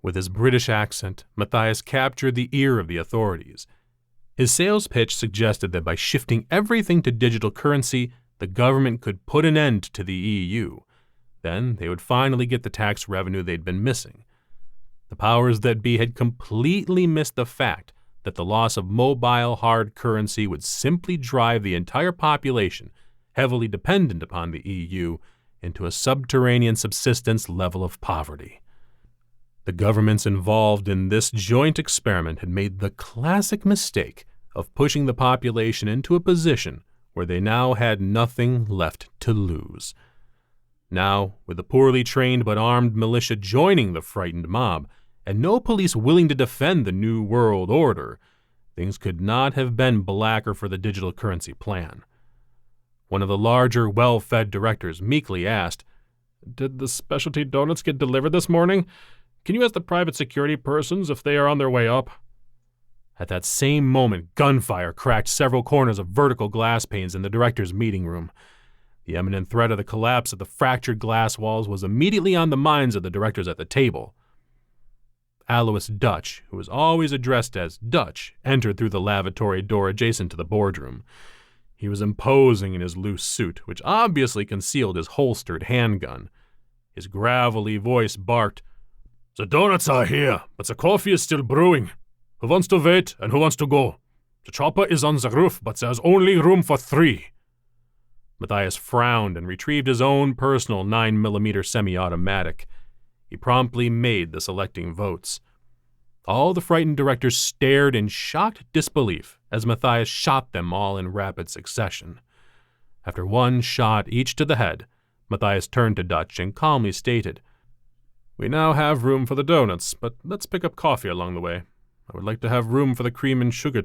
With his British accent, Mathias captured the ear of the authorities. His sales pitch suggested that by shifting everything to digital currency, the government could put an end to the EU. Then they would finally get the tax revenue they'd been missing. The powers that be had completely missed the fact that the loss of mobile hard currency would simply drive the entire population, heavily dependent upon the EU, into a subterranean subsistence level of poverty. The governments involved in this joint experiment had made the classic mistake of pushing the population into a position where they now had nothing left to lose. Now, with the poorly trained but armed militia joining the frightened mob, and no police willing to defend the New World Order, things could not have been blacker for the digital currency plan. One of the larger, well-fed directors meekly asked, "Did the specialty donuts get delivered this morning? Can you ask the private security persons if they are on their way up?" At that same moment, gunfire cracked several corners of vertical glass panes in the director's meeting room. The imminent threat of the collapse of the fractured glass walls was immediately on the minds of the directors at the table. Mathias Dutch, who was always addressed as Dutch, entered through the lavatory door adjacent to the boardroom. He was imposing in his loose suit, which obviously concealed his holstered handgun. His gravelly voice barked, "The donuts are here, but the coffee is still brewing. Who wants to wait and who wants to go? The chopper is on the roof, but there's only room for 3. Mathias frowned and retrieved his own personal 9mm semi-automatic. He promptly made the selecting votes. All the frightened directors stared in shocked disbelief as Mathias shot them all in rapid succession. After one shot each to the head, Mathias turned to Dutch and calmly stated, "We now have room for the donuts, but let's pick up coffee along the way. I would like to have room for the cream and sugar